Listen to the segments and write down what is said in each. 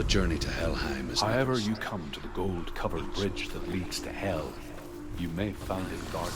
journey to Helheim is However next. you come to the gold-covered bridge that leads to Hell, you may find it guarded.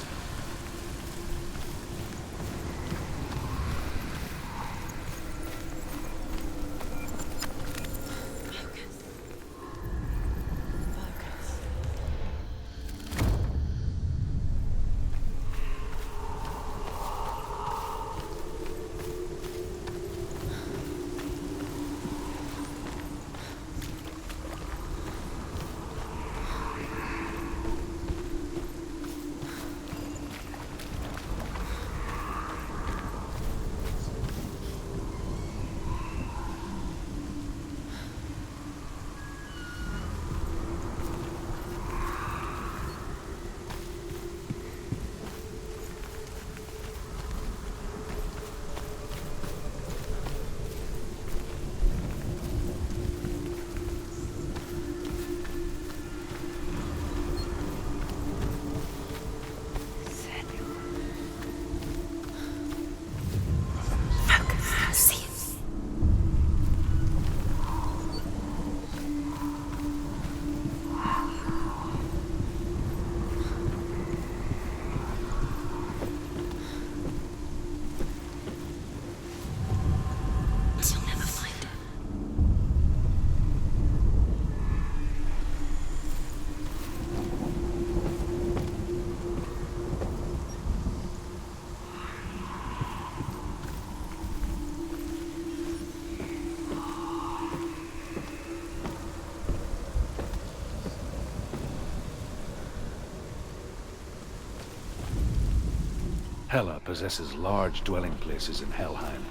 Hela possesses large dwelling places in Helheim.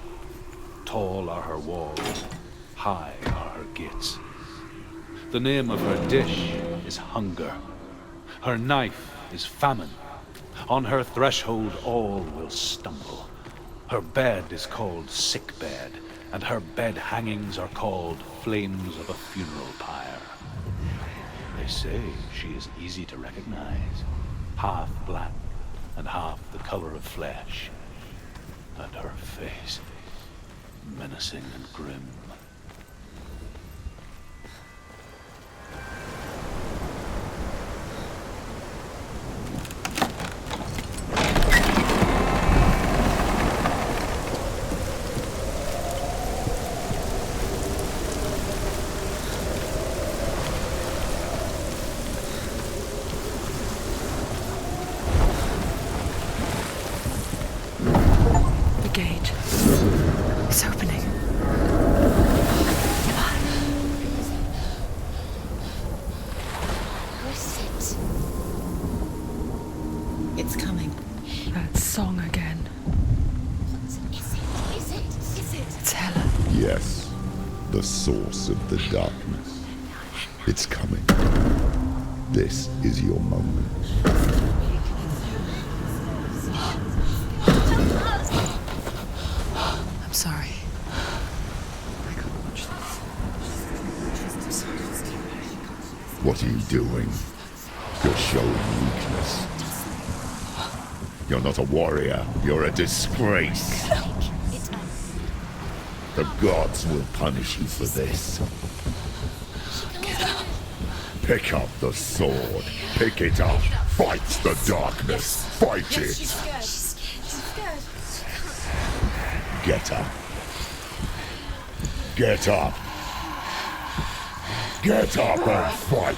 Tall are her walls, high are her gates. The name of her dish is hunger. Her knife is famine. On her threshold all will stumble. Her bed is called sick bed, and her bed hangings are called flames of a funeral pyre. They say she is easy to recognize, half black and half the color of flesh, and her face menacing and grim. The source of the darkness. It's coming. This is your moment. I'm sorry. I can't watch this. What are you doing? You're showing weakness. You're not a warrior. You're a disgrace. The gods will punish you for this. Pick up the sword. Pick it up. Fight the darkness. Fight it. She's scared. Get up. Get up. Get up and fight.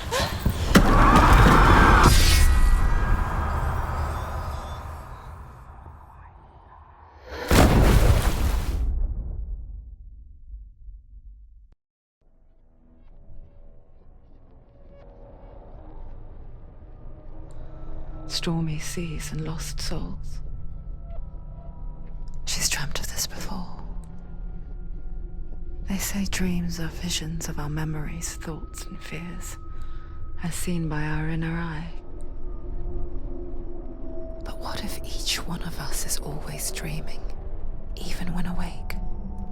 Stormy seas and lost souls. She's dreamt of this before. They say dreams are visions of our memories, thoughts, and fears, as seen by our inner eye. But what if each one of us is always dreaming, even when awake,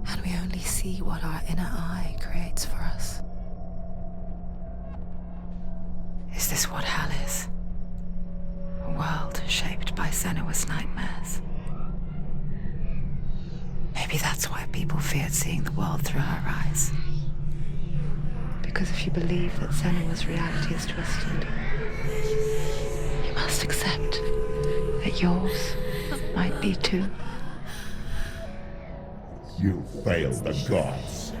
and we only see what our inner eye creates for us? Is this what Hell is? A world shaped by Senua's nightmares. Maybe that's why people feared seeing the world through her eyes. Because if you believe that Senua's reality is twisted, you must accept that yours might be too. You failed the gods.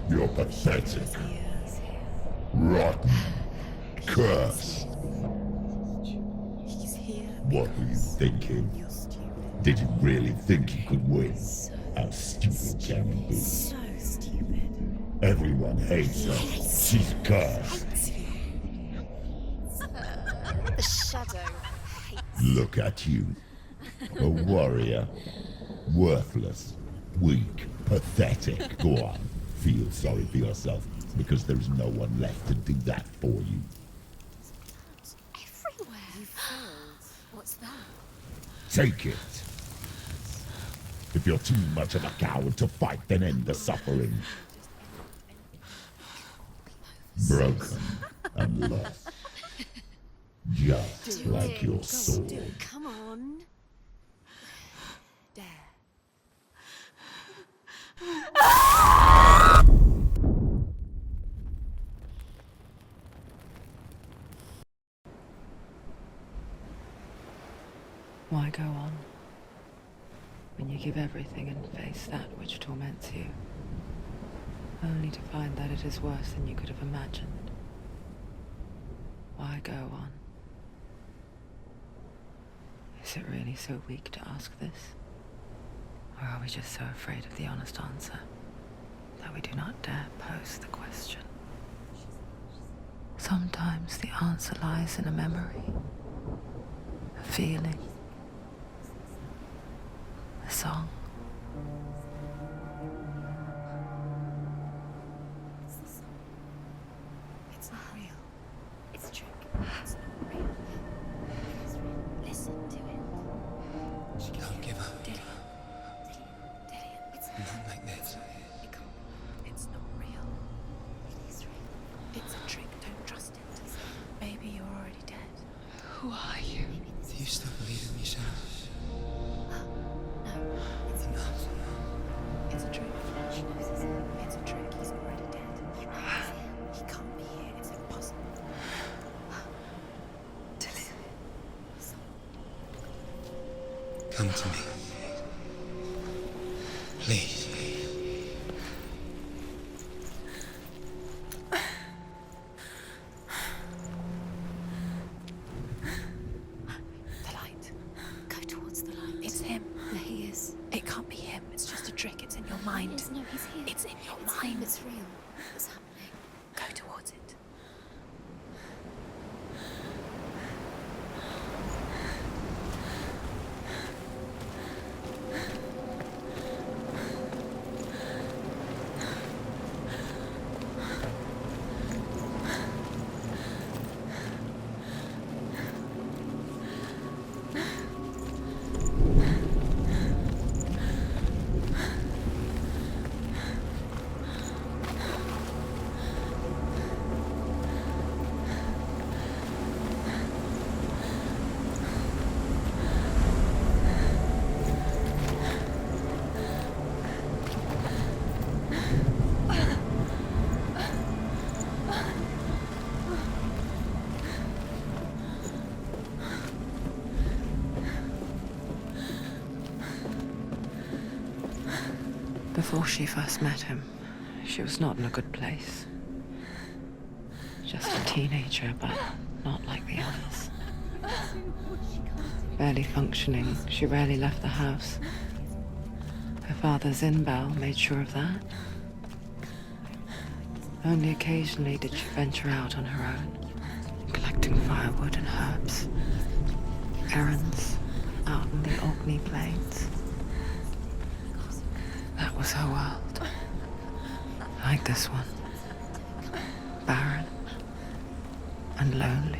You're pathetic. Rotten. Cursed. What were you thinking? Did you really think you could win? How stupid can you be? So stupid. Everyone hates her. She's cursed. The shadow hates. Look at you. A warrior. Worthless. Weak. Pathetic. Go on. Feel sorry for yourself, because there is no one left to do that for you. Everywhere. You failed. What's that? Take it. If you're too much of a coward to fight, then end the suffering. Broken and lost. Just like your sword. Come on. Dare. Why go on when you give everything and face that which torments you, only to find that it is worse than you could have imagined? Why go on? Is it really so weak to ask this? Or are we just so afraid of the honest answer that we do not dare pose the question? Sometimes the answer lies in a memory, a feeling, a song. It's not real. It's a trick. It's not real. It is real. Listen to it. She can't give up. Dillian. It's Not like this. It can't. It's not real. It is real. It's a trick. Don't trust it. Maybe you're already dead. Who are you? Do you still believe in yourself? No. It's Enough. It's a trick. She knows it's a trick. He's already dead. He can't be here. It's impossible. Come to me. Please. The light. Go towards the light. It's him. There he is. It can't be him. It's just a trick. It's in your mind. No, he's here. It's in your mind. It's real. What's happening? Go towards it. Before she first met him, she was not in a good place. Just a teenager, but not like the others. Barely functioning, she rarely left the house. Her father's in-bell made sure of that. Only occasionally did she venture out on her own, collecting firewood and herbs. Errands out in the Orkney plains. That was her world. Like this one. Barren and lonely.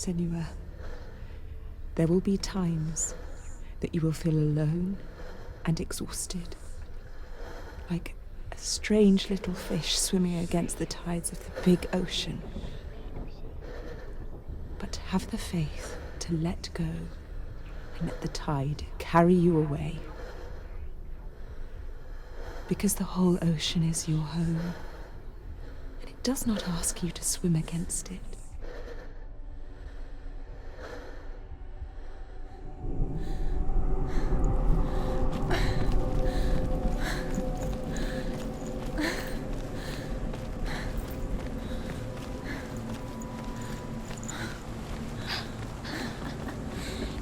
Senua. There will be times that you will feel alone and exhausted, like a strange little fish swimming against the tides of the big ocean. But have the faith to let go and let the tide carry you away. Because the whole ocean is your home, and it does not ask you to swim against it.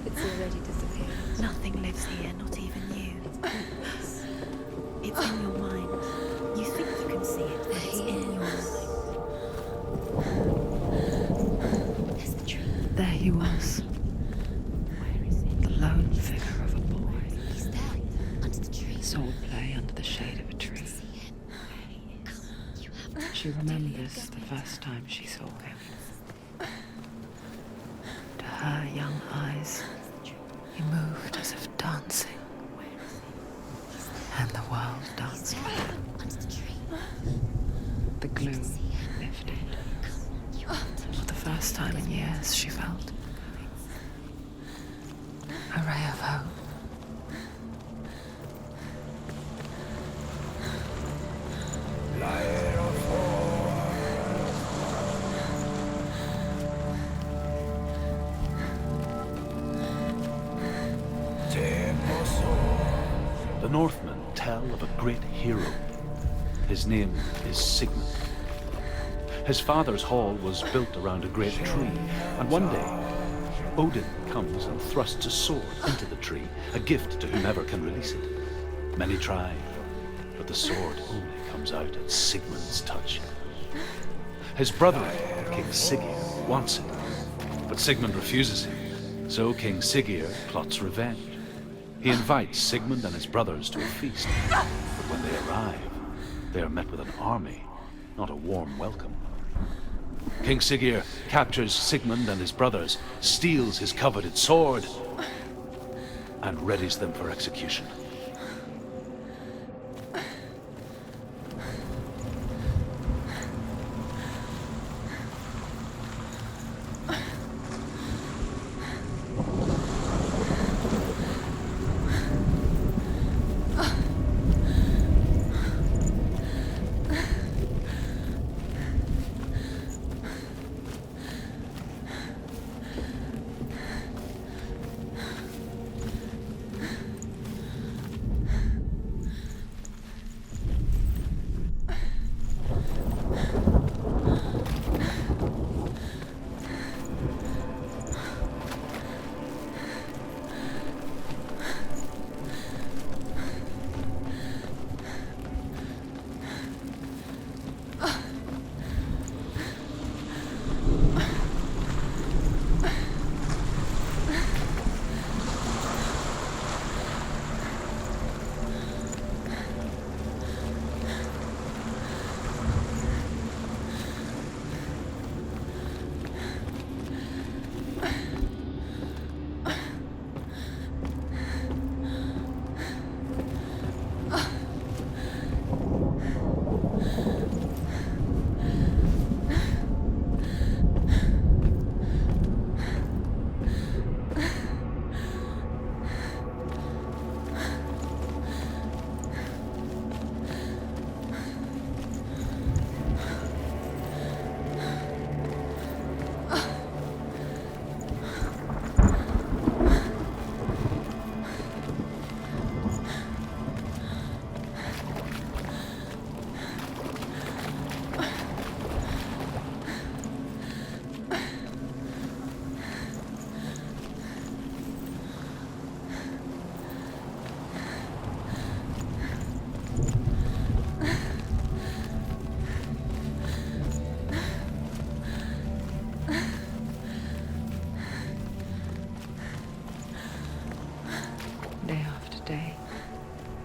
It's already disappeared. Nothing lives here, not even you. It's in your mind. You think you can see it, but it's in your mind. There's the tree. There he was, Where is he? the lone figure of a boy. He's there, under the tree. Swordplay under the shade of a tree. See him. Where he is. You have to She remembers the first time she saw him. To her young eyes, he moved as if dancing, and the world danced with him. under the tree. The gloom lifted. For the first time in years, she felt a ray of hope. The Northmen tell of a great hero. His name is Sigmund. His father's hall was built around a great tree, and one day, Odin comes and thrusts a sword into the tree, a gift to whomever can release it. Many try, but the sword only comes out at Sigmund's touch. His brother, King Siggeir, wants it, but Sigmund refuses him, so King Siggeir plots revenge. He invites Sigmund and his brothers to a feast, but when they arrive, they are met with an army, not a warm welcome. King Siggeir captures Sigmund and his brothers, steals his coveted sword, and readies them for execution.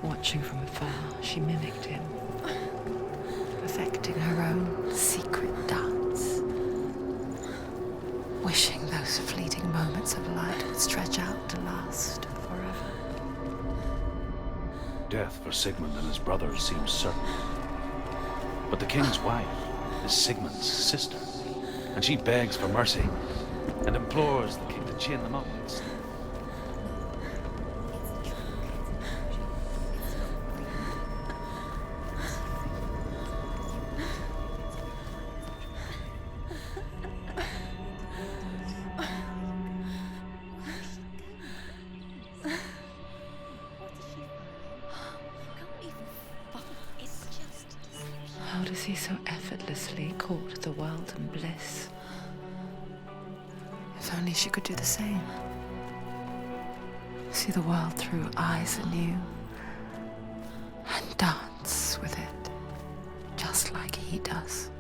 Watching from afar, she mimicked him, perfecting her own secret dance, wishing those moments of light would stretch out to last forever. Death for Sigmund and his brothers seems certain. But the king's wife is Sigmund's sister, and she begs for mercy and implores the king to chain them up. How does he so effortlessly court the world and bliss? If only she could do the same. See the world through eyes anew and dance with it, just like he does.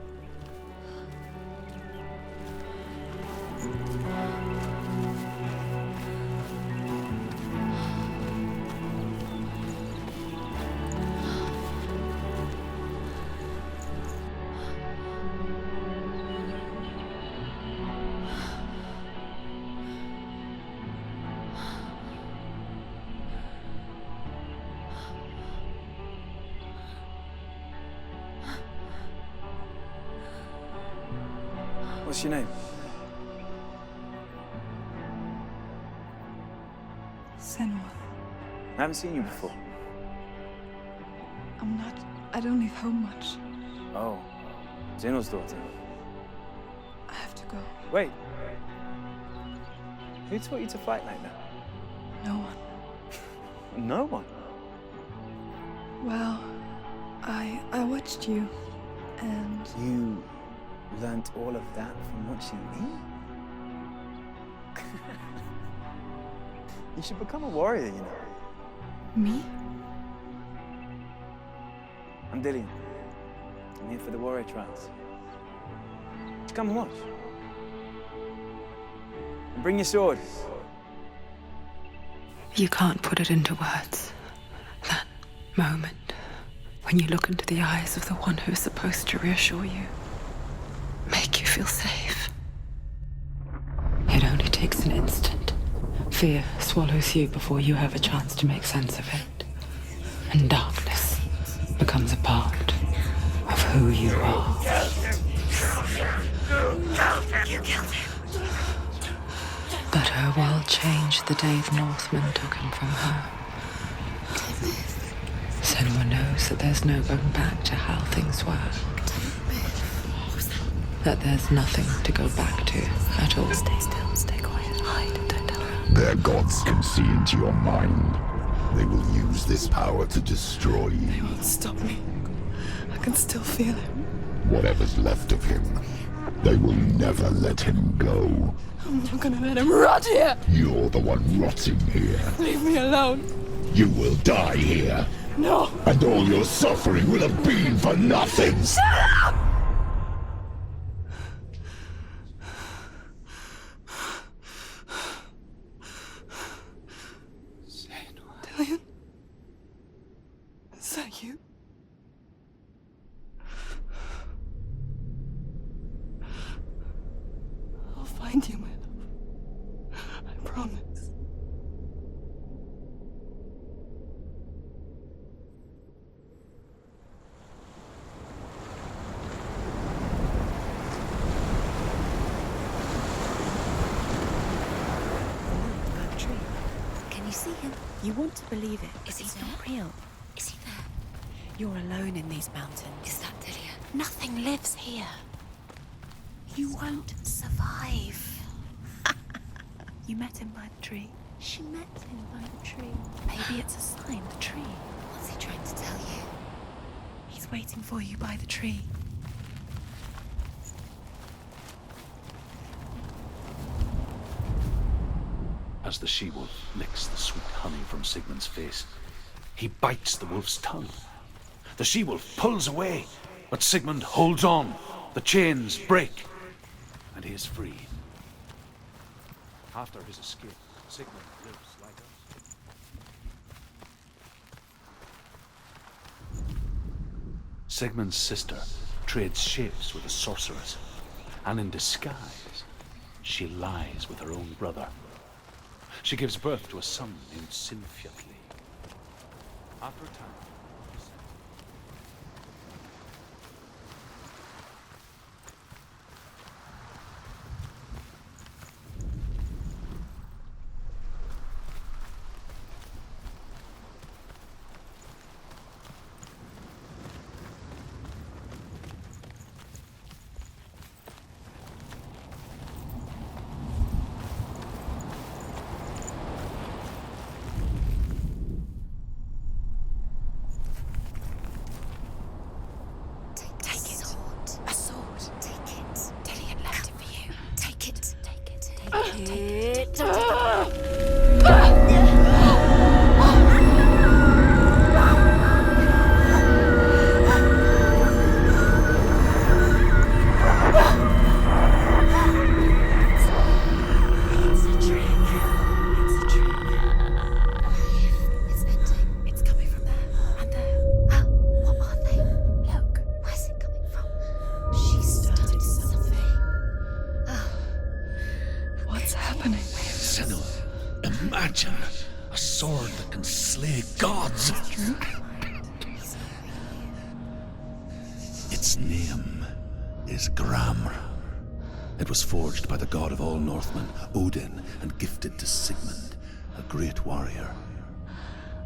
What's your name? Senua. I haven't seen you before. I don't leave home much. Oh, Zenua's daughter. I have to go. Wait. Who taught you to fight like that? No one. No one. Well, I watched you, and You learnt all of that from watching me? You should become a warrior, you know. me? I'm Dillian. I'm here for the warrior trials. Just come and watch. And bring your sword. You can't put it into words. That moment when you look into the eyes of the one who's supposed to reassure you, make you feel safe. It only takes an instant. Fear swallows you before you have a chance to make sense of it. And darkness becomes a part of who you are. You killed him. But her world changed the day the Northmen took him from her. Senua knows that there's no going back to how things were. That there's nothing to go back to at all. Stay still, stay quiet, hide, don't tell her. Their gods can see into your mind. They will use this power to destroy you. They won't stop me. I can still feel him. Whatever's left of him, they will never let him go. I'm not gonna let him rot here. You're the one rotting here. Leave me alone. You will die here. No. And all your suffering will have been for nothing. Shut up! Dillian? Is that you? I'll find you, my love. I promise. Can you see him? You want to believe it, Is but he it's there? not real. Is he there? You're alone in these mountains. Is that Dillian? Nothing lives here. You won't survive. You met him by the tree. She met him by the tree. Maybe it's a sign, the tree. What's he trying to tell you? He's waiting for you by the tree. As the she-wolf licks the sweet honey from Sigmund's face, he bites the wolf's tongue. The she-wolf pulls away, but Sigmund holds on. The chains break, and he is free. After his escape, Sigmund lives like us. Sigmund's sister trades shapes with a sorceress, and in disguise, she lies with her own brother. She gives birth to a son named Sinfiotli. After a time, Imagine a sword that can slay gods. Its name is Garmr. It was forged by the god of all Northmen, Odin, and gifted to Sigmund, a great warrior.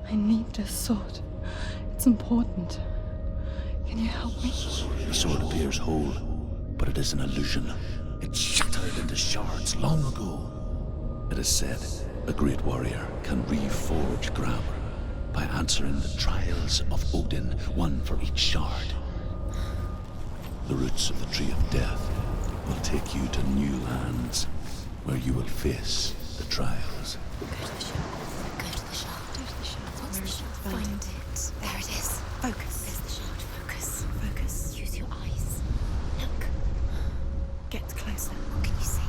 I need this sword. It's important. Can you help me? The sword appears whole, but it is an illusion. It shattered into shards long ago. It is said a great warrior can reforge Garmr by answering the trials of Odin, one for each shard. The roots of the Tree of Death will take you to new lands, where you will face the trials. Go to the shard. Go to the shard. Go to the shard. What's the shard? Find it. There it is. Focus. There's the shard. Focus. Focus. Use your eyes. Look. Get closer. What can you see?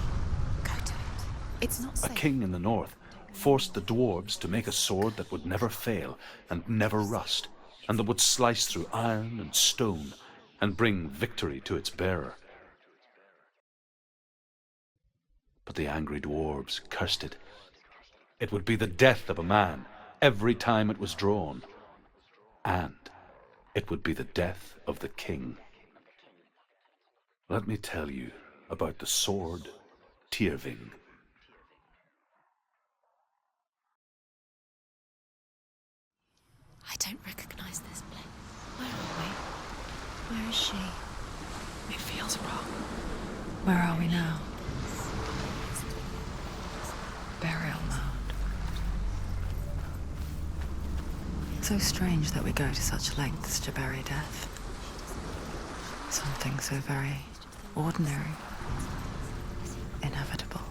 Go to it. It's not a safe. king in the north forced the dwarves to make a sword that would never fail and never rust, and that would slice through iron and stone and bring victory to its bearer. But the angry dwarves cursed it. It would be the death of a man every time it was drawn, and it would be the death of the king. Let me tell you about the sword Tyrving. I don't recognize this place. Where are we? Where is she? It feels wrong. Where are we now? Burial mound. So strange that we go to such lengths to bury death. Something so very ordinary, inevitable.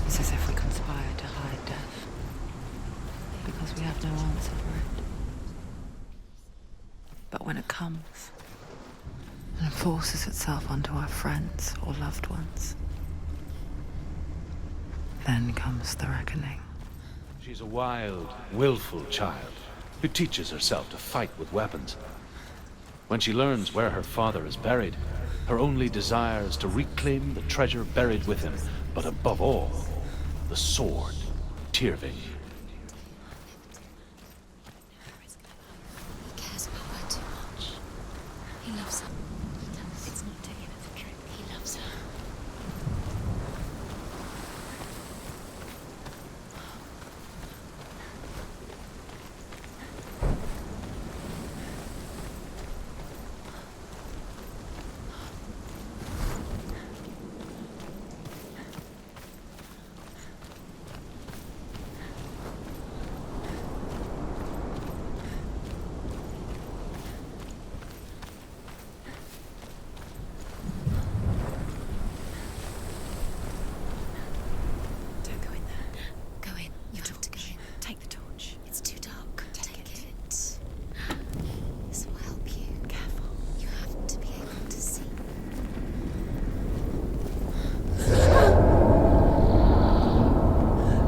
It's as if we conspire to hide death, because we have no answer for it. But when it comes and forces itself onto our friends or loved ones, then comes the reckoning. She's a wild, willful child who teaches herself to fight with weapons. When she learns where her father is buried, her only desire is to reclaim the treasure buried with him, but above all, the sword, Tyrving. He cares about her too much. He loves her. It's not taken as a trick. He loves her. Don't go in there. Go in. You have to go in. Take the torch. It's too dark. Take it. This will help you. Careful. You have to be able to see.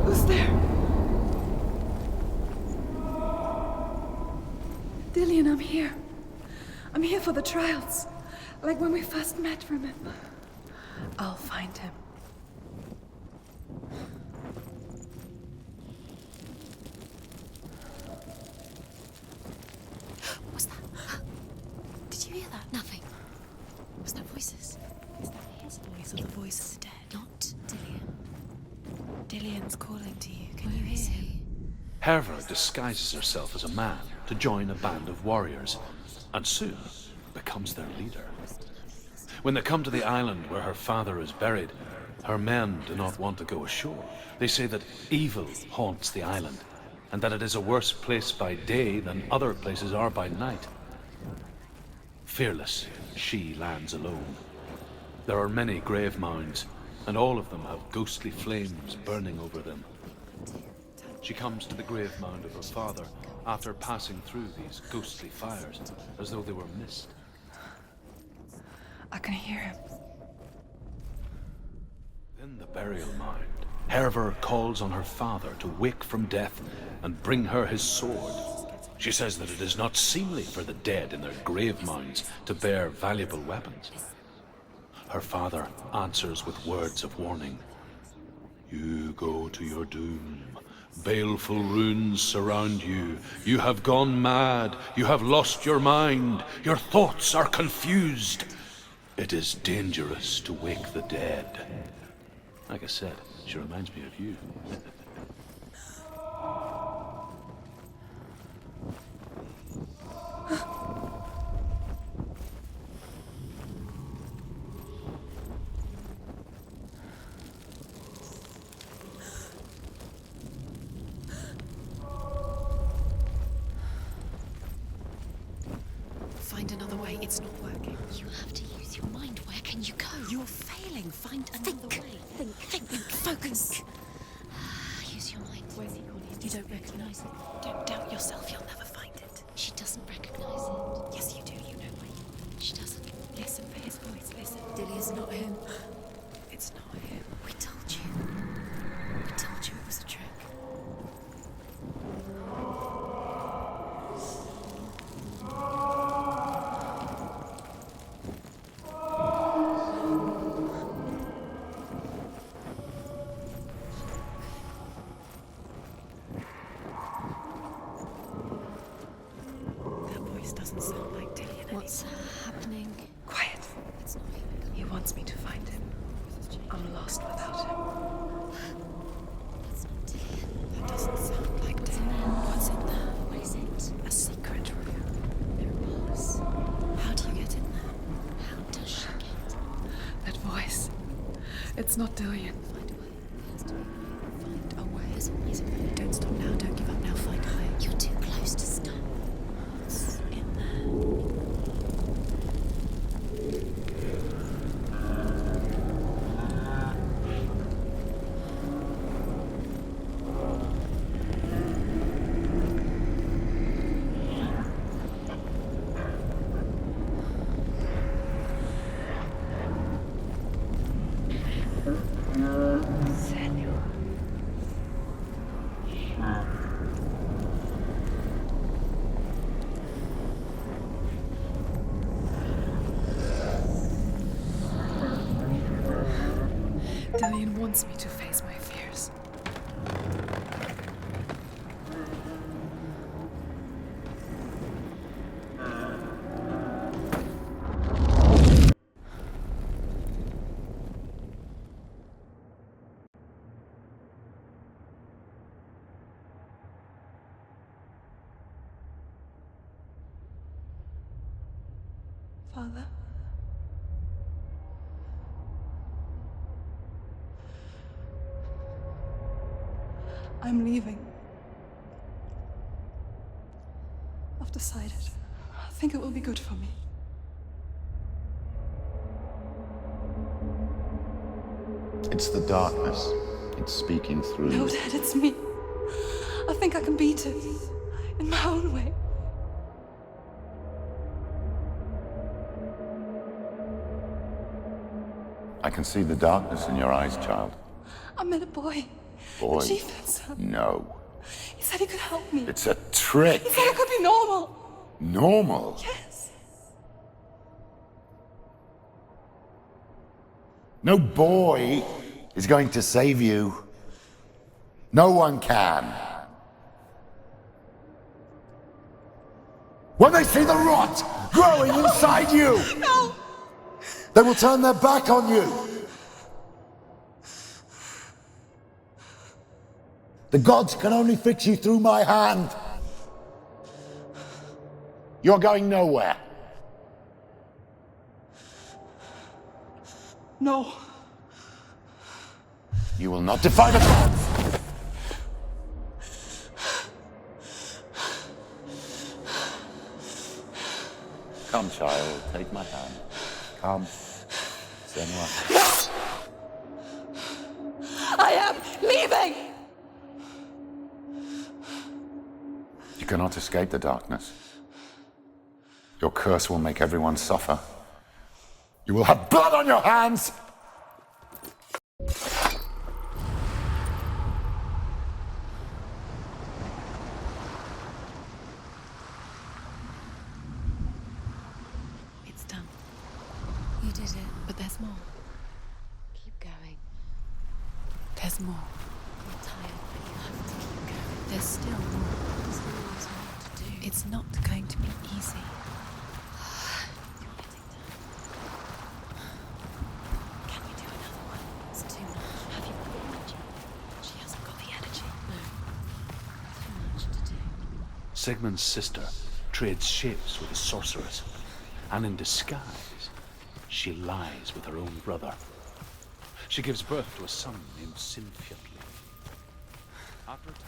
Who's there? Dillian, I'm here. I'm here for the trials. Like when we first met, remember? I'll find him. calling to you. Can you hear him? Herva disguises herself as a man to join a band of warriors, and soon becomes their leader. When they come to the island where her father is buried, her men do not want to go ashore. They say that evil haunts the island, and that it is a worse place by day than other places are by night. Fearless, she lands alone. There are many grave mounds, and all of them have ghostly flames burning over them. She comes to the grave mound of her father after passing through these ghostly fires, as though they were mist. I can hear him. In the burial mound, Herva calls on her father to wake from death and bring her his sword. She says that it is not seemly for the dead in their grave mounds to bear valuable weapons. Her father answers with words of warning. You go to your doom. Baleful runes surround you. You have gone mad. You have lost your mind. Your thoughts are confused. It is dangerous to wake the dead. Like I said, she reminds me of you. Find another way. It's not working. You have to use your mind. Where can you go? You're failing. Find another way. Think. Focus. Use your mind. Where's he gone? You don't recognize it. Don't doubt yourself. You'll never find it. She doesn't recognize it. Yes, you do. You know why. She doesn't. Listen for his voice. Listen. Dilly is not him. It's not him. We told you. We told you it was a trick. That voice doesn't sound like Dillian anymore. What's happening? Quiet. It's not him. He wants me to find him. I'm lost without him. That's not Dillian. That doesn't sound like Dillian. What's in there? What is it? A secret room. There was. How do you get in there? How does she get? That voice. It's not Dillian. Find a way. There has to be a way. Find a way. There's a way. Don't stop now. Don't give up now. Find a way. You're too close to stop. What's in there? Senua. Dillian wants me to face my fears. Father? I'm leaving. I've decided. I think it will be good for me. It's the darkness. It's speaking through No, you. Dad, it's me. I think I can beat it. In my own way. I can see the darkness in your eyes, child. I met a boy. Boy. The chief said so. No. He said he could help me. It's a trick. He said I could be normal. Normal. Yes. No boy is going to save you. No one can. When they see the rot growing inside you, No! they will turn their back on you. The gods can only fix you through my hand. You're going nowhere. No. You will not defy the gods! Come, child, take my hand. Come, Senua. I am leaving! You cannot escape the darkness. Your curse will make everyone suffer. You will have blood on your hands! It's done. You did it. But there's more. Keep going. There's more. You're tired, but you have to keep going. There's still more. There's always more to do. It's not going to be easy. You're getting done. Can you do another one? It's too much. Have you got the energy? She hasn't got the energy. No. Too much to do. Sigmund's sister trades shapes with a sorceress, and in disguise, she lies with her own brother. She gives birth to a son named Sinfjotli. After a time,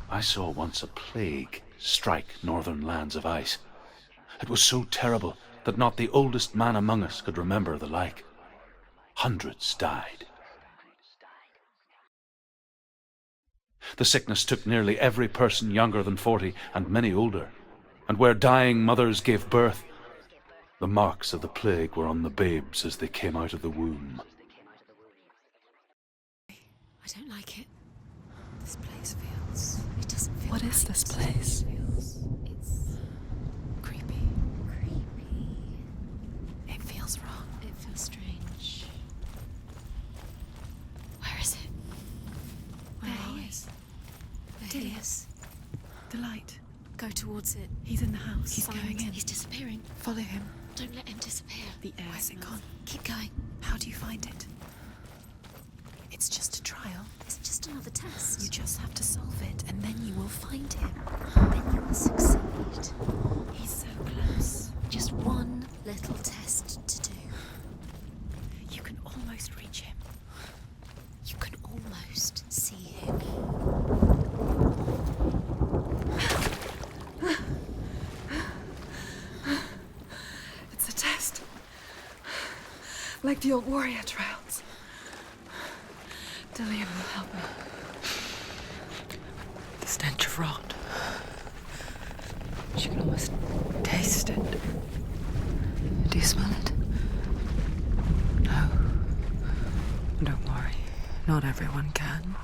I saw once a plague strike northern lands of ice. It was so terrible that not the oldest man among us could remember the like. Hundreds died. The sickness took nearly every person younger than 40 and many older. And where dying mothers gave birth, the marks of the plague were on the babes as they came out of the womb. I don't like it. This place feels... It doesn't feel What is right. this place? It's creepy. Creepy. It feels wrong. It feels strange. Where is it? Where are we? There he is. The light. Go towards it. He's in the house. He's going in. He's disappearing. Follow him. Don't let him disappear. The air Where's it smells. gone? Keep going. How do you find it? It's just a trial. It's just another test. You just have to solve it, and then you will find him. Then you will succeed. He's so close. Just one little test to do. You can almost reach him. You can almost see him. It's a test. Like the old warrior trials. Dillian will help me. The stench of rot. She can almost taste it. Do you smell it? No. Don't worry. Not everyone can.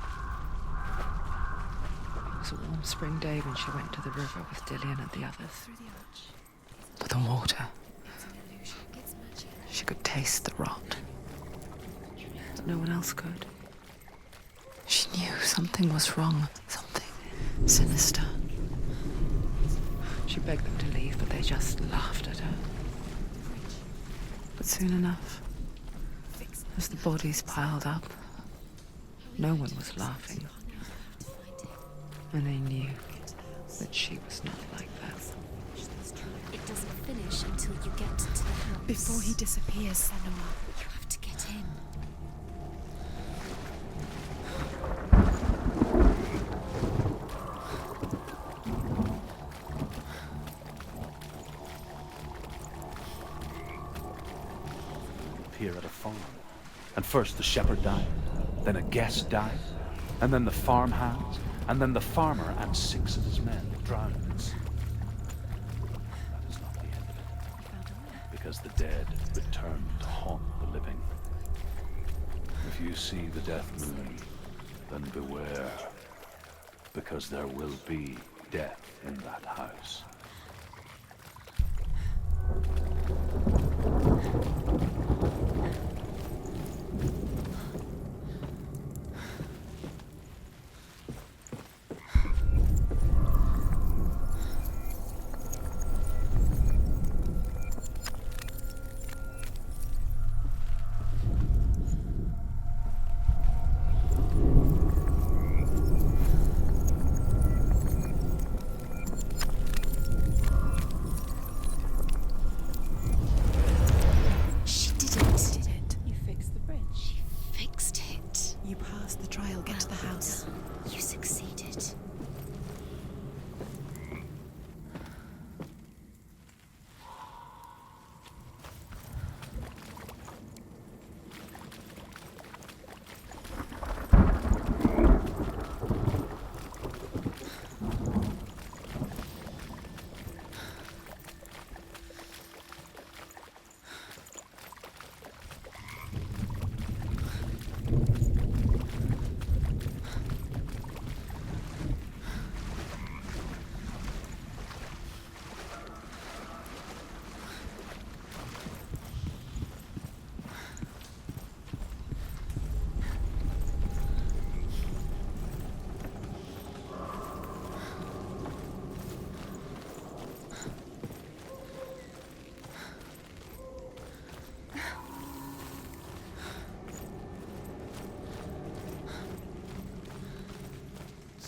It was a warm spring day when she went to the river with Dillian and the others. Through the arch. With the water, It's an illusion. It's magic. she could taste the rot. But no one else could. She knew something was wrong. Something sinister. She begged them to leave, but they just laughed at her. But soon enough, as the bodies piled up, no one was laughing. And they knew that she was not like that. It doesn't finish until you get to the house. Before he disappears, Senua. You have to get in. Appear at a farm. And first the shepherd died, then a guest died, and then the farmhands, and then the farmer and 6 of his men drowned in the sea. That is not the end of it, because the dead return to haunt the living. If you see the death moon, then beware, because there will be death in that house.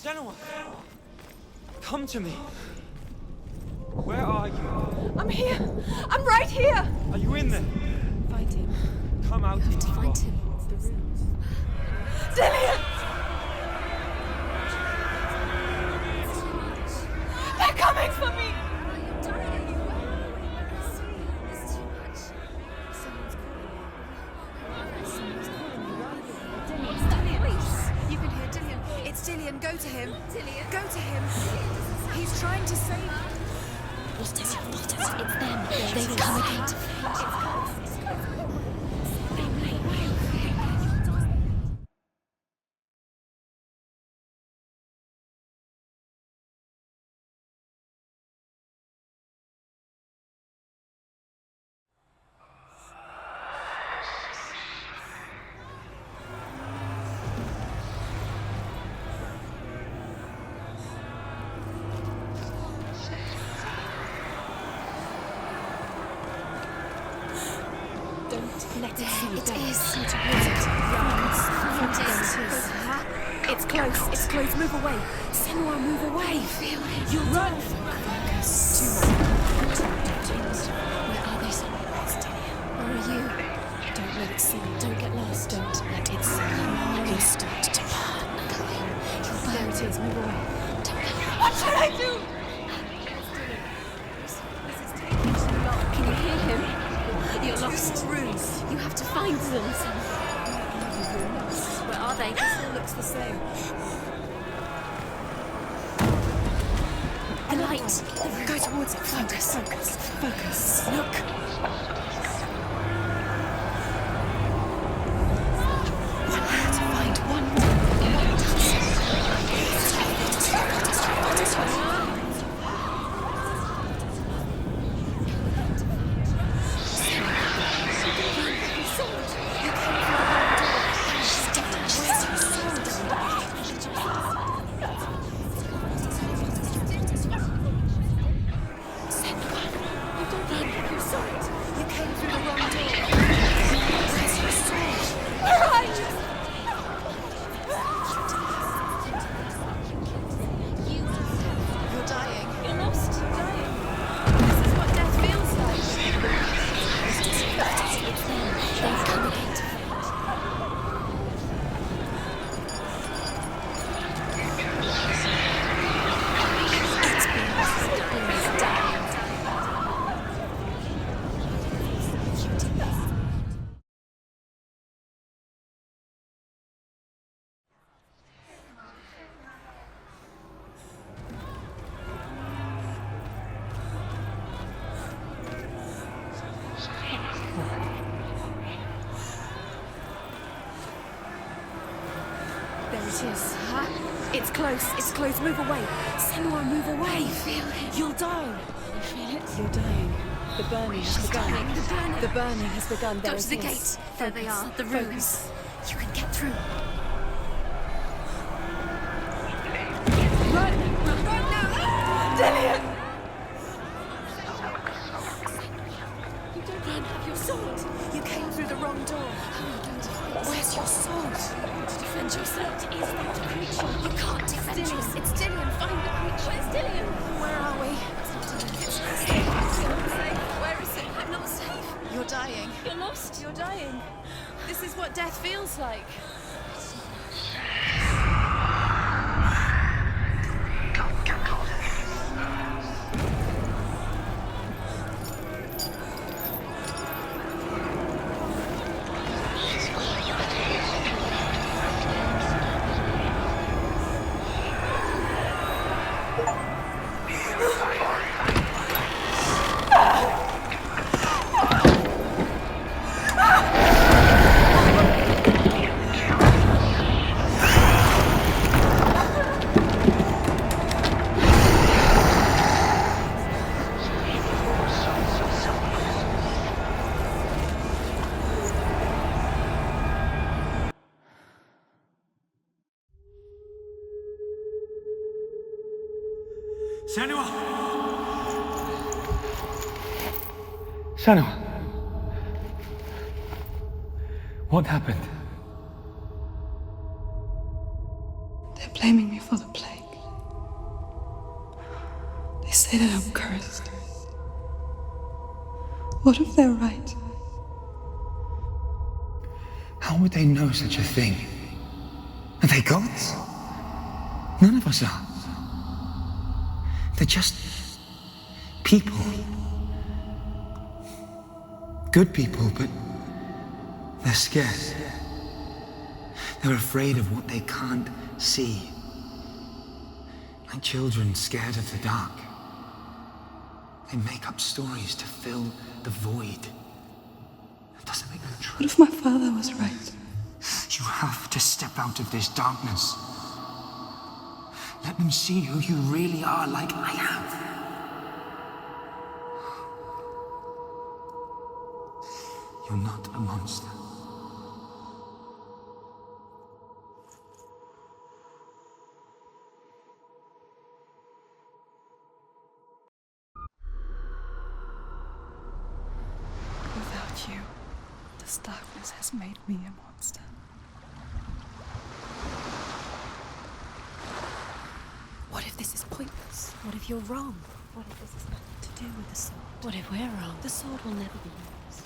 Senua! Come to me! Where are you? I'm here! I'm right here! Are you in there? Find him. Come out. You have to find him. The runes. Dillian! They're coming for me! You can hear Dillian. It's Dillian. Go to him. Dillian. Go to him. He's trying to save you. What is it? What is it? It's them. They've come again to let it see you. It is. It's close. It's close. Move away. Senua, move away. You'll run. Focus. Too much. Where are they, Senua? It's Dillian. Where are you? Don't let it see you. Don't get lost. Don't let it see you. You'll start to burn. There it is. Move away. What should I do? This is taking too long. Can you hear him? You're lost. Runes. You have to find them. Where are they? This all looks the same. The light. Go towards it. Focus. Focus. Focus. Look. One more to find. One more. It's close. It's close. Move away. Senua, move away. I feel it. You'll die. You feel it? You're dying. The burning has begun. The burning has begun. Go to the gate. There they are. The runes. You can get through. Run! Run now! Dillian! You don't run. Have your sword. You came through the wrong door. How are you going to fight? Where's your sword? To defend yourself. Is that a creature? You can't defend yourself. It's Dillian. Find the creature. Where's Dillian? Where are we? It's not safe. Where is it? I'm not safe. You're dying. You're lost. You're dying. This is what death feels like. Senua! Senua! What happened? They're blaming me for the plague. They say that I'm cursed. What if they're right? How would they know such a thing? Are they gods? None of us are. They're just people. Good people, but they're scared. They're afraid of what they can't see. Like children scared of the dark. They make up stories to fill the void. That doesn't make them true. What if my father was right? You have to step out of this darkness. Let them see who you really are, like I have. You're not a monster. Without you, this darkness has made me a monster. What if this is pointless? What if you're wrong? What if this has nothing to do with the sword? What if we're wrong? The sword will never be yours.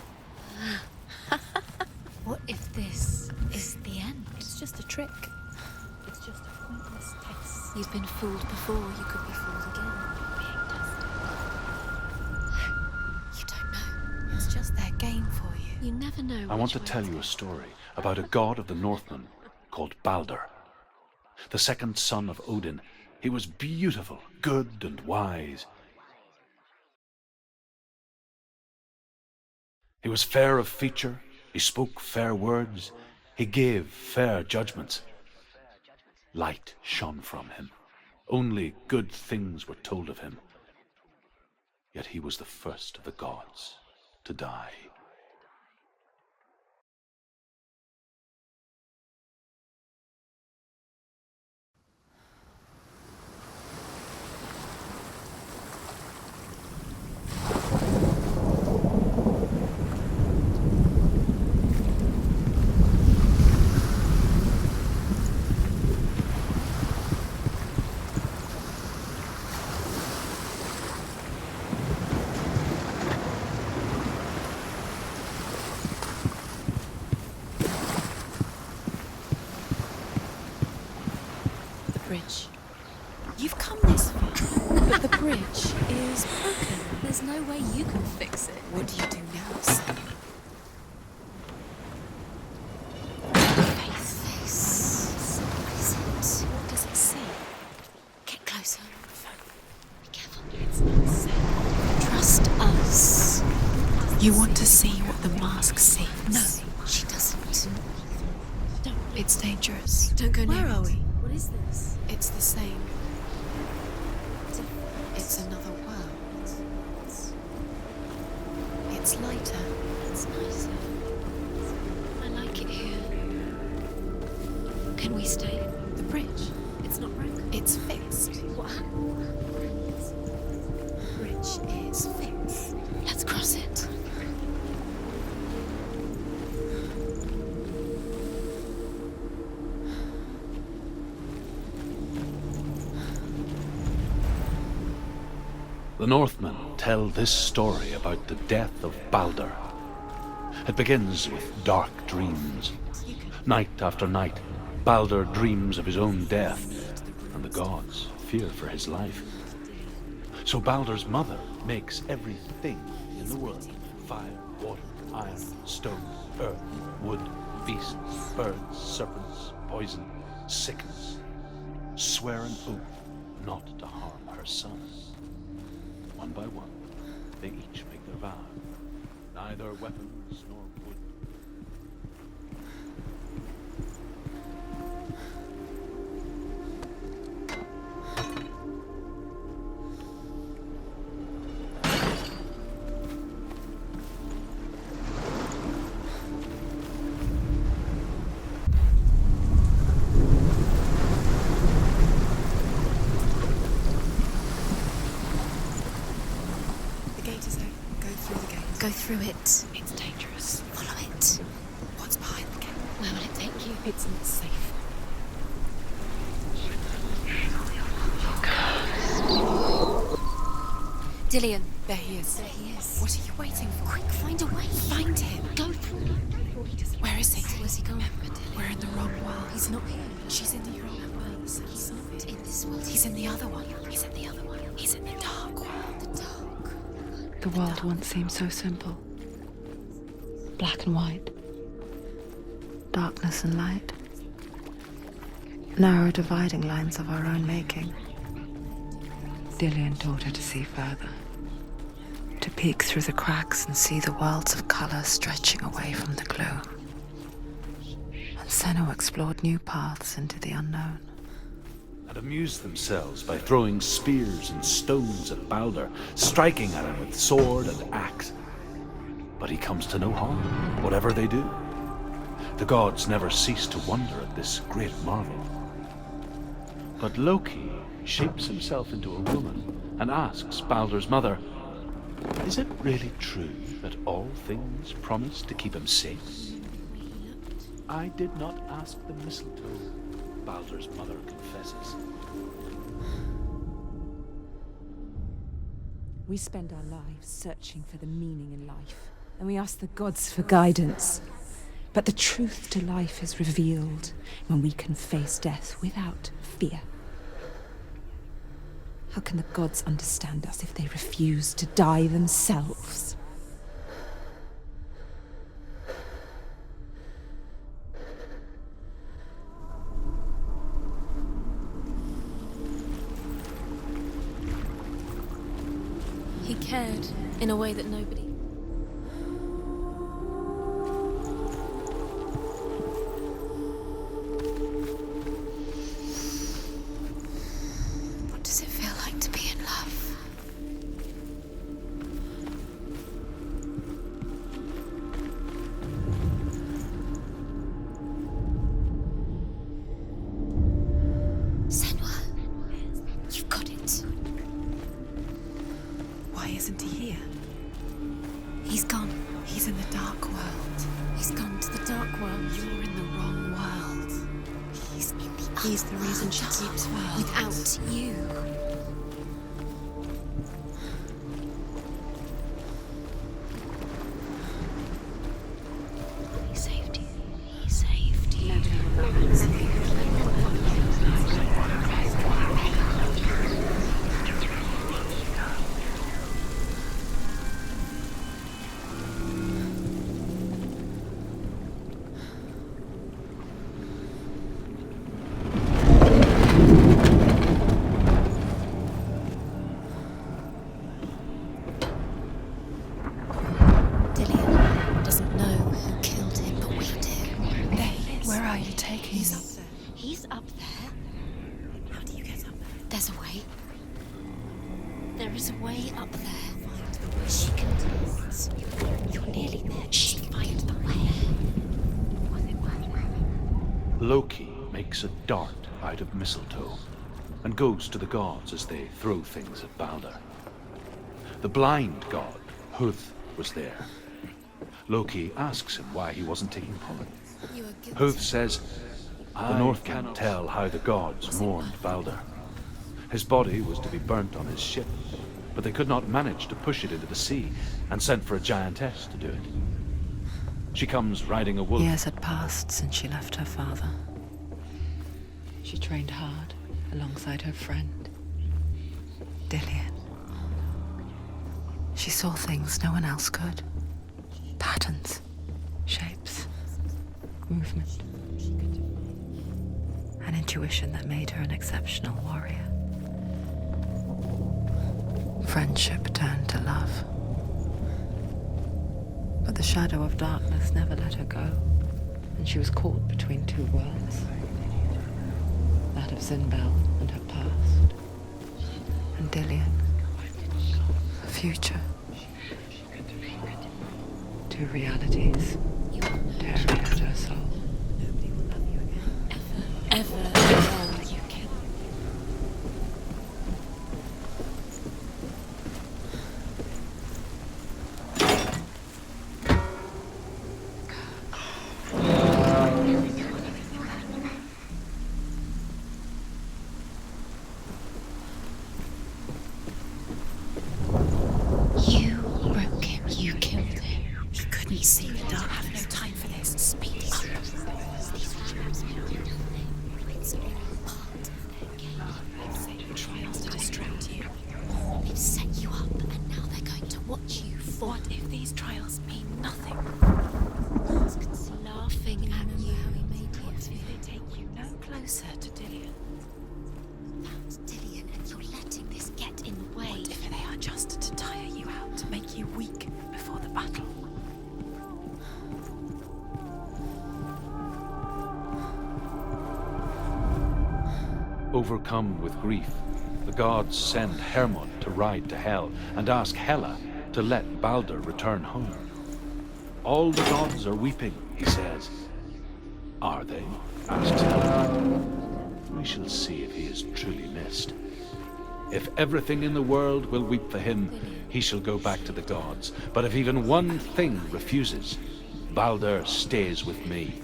What if this is the end? It's just a trick. It's just a pointless test. You've been fooled before, you could be fooled again. Being tested. You don't know. It's just their game for you. You never know. I want to tell you a story about a god of the Northmen called Baldur. The second son of Odin. He was beautiful, good, and wise. He was fair of feature, he spoke fair words, he gave fair judgments. Light shone from him. Only good things were told of him. Yet he was the first of the gods to die. Bridge. You've come this far, but the bridge is broken. There's no way you can fix it. What do you do now, son? Face. What is it? What does it see? Get closer. Be careful. It's not safe. Trust us. You want to see what the mask sees? No, she doesn't. Don't. It's dangerous. Don't go near Where are it. we? What is this? It's the same. It's another world. It's lighter. It's nicer. I like it here. Can we stay? The bridge. It's not broken. It's fixed. What happened? The bridge is fixed. Let's cross it. The Northmen tell this story about the death of Baldur. It begins with dark dreams. Night after night, Baldur dreams of his own death, and the gods fear for his life. So Baldur's mother makes everything in the world: fire, water, iron, stone, earth, wood, beasts, birds, serpents, poison, sickness. Swear an oath not to harm her sons. One by one, they each make their vow. Neither weapons nor wood. Go through it. It's dangerous. Follow it. What's behind the gate? Where will it take you? It's not safe. Dillion. There he is. There he is. What are you waiting for? Quick, find a way. Find him. Go for it. Where is he? Where's he gone? We're in the wrong world. He's not here. She's in the wrong world. He's not in this world. He's in the other one. He's in the other one. He's in the dark world. The dark. The world once seemed so simple. Black and white. Darkness and light. Narrow dividing lines of our own making. Dillion taught her to see further. To peek through the cracks and see the worlds of color stretching away from the gloom. And Senua explored new paths into the unknown. And amused themselves by throwing spears and stones at Baldur, striking at him with sword and axe. But he comes to no harm, whatever they do. The gods never cease to wonder at this great marvel. But Loki shapes himself into a woman and asks Baldur's mother, is it really true that all things promise to keep him safe? I did not ask the mistletoe, Baldur's mother confesses. We spend our lives searching for the meaning in life, and we ask the gods for guidance. But the truth to life is revealed when we can face death without fear. How can the gods understand us if they refuse to die themselves? He cared in a way that nobody. What does it feel like to be in love? Senua, you've got it. Why isn't he here? He's gone. He's in the dark world. He's gone to the dark world. You're in the wrong world. He's in the He's the reason she keeps world. without you. He saved you. He saved you. Dillion doesn't know who killed him, but we do. There he is. Where are you taking He's him? up there. He's up there. How do you get up there? There's a way. There is a way up there. Find the way. She can do it. You're nearly there. She find the way. Loki makes a dart out of mistletoe and goes to the gods as they throw things at Baldur. The blind god, Huth, was there. Loki asks him why he wasn't taking part. You are guilty. Huth says, the North can't tell how the gods mourned Baldur. His body was to be burnt on his ship, but they could not manage to push it into the sea and sent for a giantess to do it. She comes riding a wolf. Years had passed since she left her father. She trained hard alongside her friend, Dillion. She saw things no one else could. Patterns, shapes, movement. An intuition that made her an exceptional warrior. Friendship turned to love. But the shadow of darkness never let her go, and she was caught between two worlds. That of Zinbel and her past, and Dillion, her future. Two realities tearing at her soul. Nobody will love you again. Ever again. You can. We see the dark. Have no time for this. Speed up. It's all part of their game. They've set your trials to distract you. They've set you up, and now they're going to watch you fall. What if these trials mean nothing? Laughing at you. How he made you. What if they take you no closer to Dillion? That's Dillion, and you're letting this get in the way. What if they are just to tire you out, to make you weak before the battle? Overcome with grief, the gods send Hermod to ride to Hell and ask Hela to let Balder return home. All the gods are weeping, he says. Are they? Asks Hela. We shall see if he is truly missed. If everything in the world will weep for him, he shall go back to the gods. But if even one thing refuses, Balder stays with me.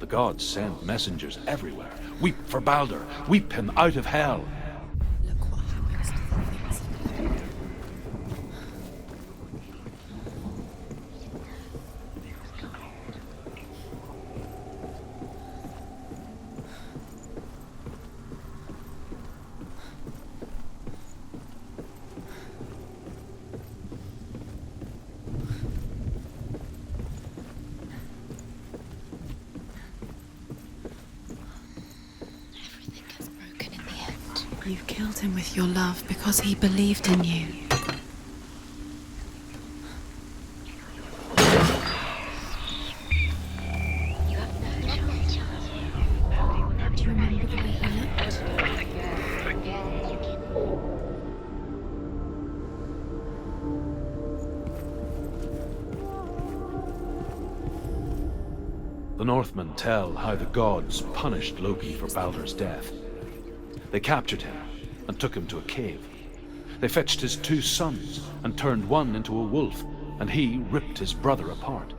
The gods send messengers everywhere. Weep for Balder. Weep him out of hell. Look what happens to the things. You killed him with your love because he believed in you. You have no chance. Do you remember the way he looked? The Northmen tell how the gods punished Loki for Balder's death. They captured him and took him to a cave. They fetched his 2 sons and turned one into a wolf, and he ripped his brother apart.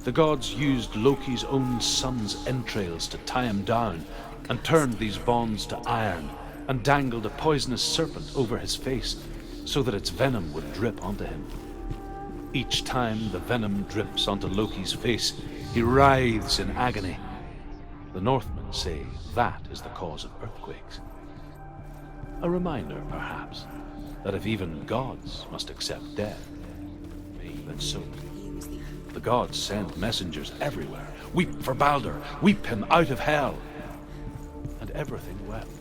The gods used Loki's own son's entrails to tie him down and turned these bonds to iron and dangled a poisonous serpent over his face so that its venom would drip onto him. Each time the venom drips onto Loki's face, he writhes in agony. The Northmen say that is the cause of earthquakes. A reminder, perhaps, that if even gods must accept death, even so. The gods send messengers everywhere. Weep for Balder, weep him out of hell. And everything wept.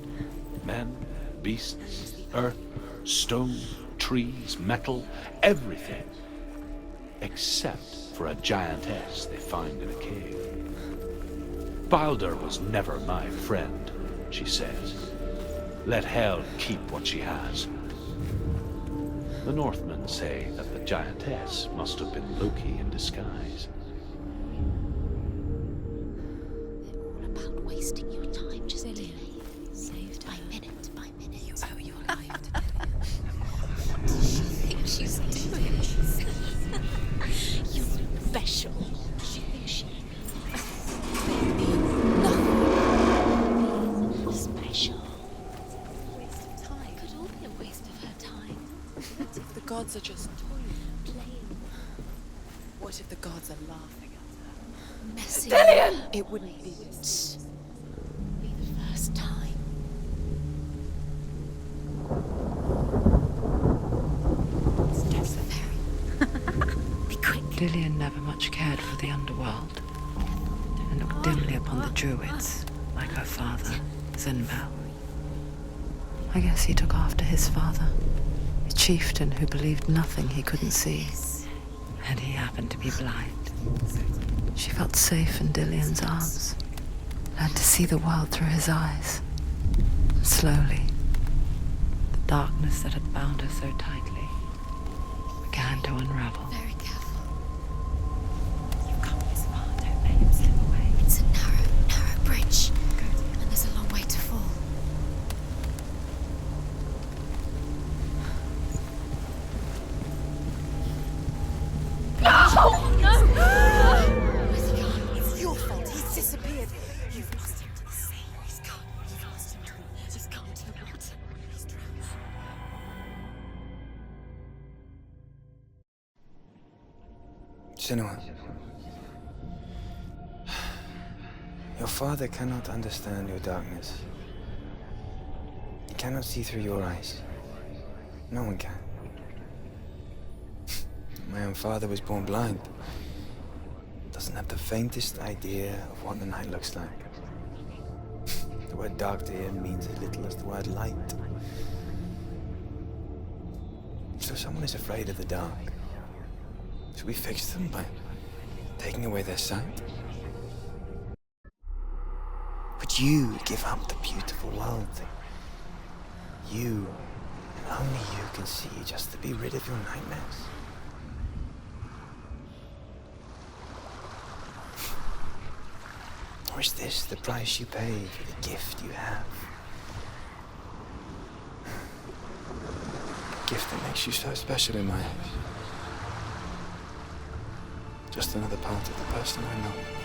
Men, beasts, earth, stone, trees, metal, everything. Except for a giantess they find in a cave. Balder was never my friend, she says. Let Hel keep what she has. The Northmen say that the giantess must have been Loki in disguise. They're all about wasting your time, just delay. Saved by minute by minute. You owe your life to Dillion. She thinks she's doing it. You're special. She thinks she... Special. Waste of time. Could all be a waste of her time. What if the gods are just Playing. What if the gods are laughing at her? Messy. It wouldn't be this. Be the first time. It's necessary. Be quick. Dillion never much cared for the underworld and looked dimly upon the druids, like her father, Zinbel. I guess he took after his father, a chieftain who believed nothing he couldn't see, and he happened to be blind. She felt safe in Dillion's arms, learned to see the world through his eyes. Slowly, the darkness that had bound her so tightly began to unravel. Very careful. You've come this far, don't let him slip away. It's a narrow bridge. And there's a long way to fall. Oh, no! Where's he gone? It's your fault. He's disappeared. You've lost him to the sea. He's gone. You've lost him to the... He's gone to the water. He's drowned. Senua, your father cannot understand your darkness. He cannot see through your eyes. No one can. My own father was born blind. Doesn't have the faintest idea of what the night looks like. The word dark to him means as little as the word light. So someone is afraid of the dark. Should we fix them by taking away their sight? Would you give up the beautiful world that you, and only you, can see just to be rid of your nightmares? Or is this the price you pay for the gift you have? A gift that makes you so special in my eyes. Just another part of the person I know.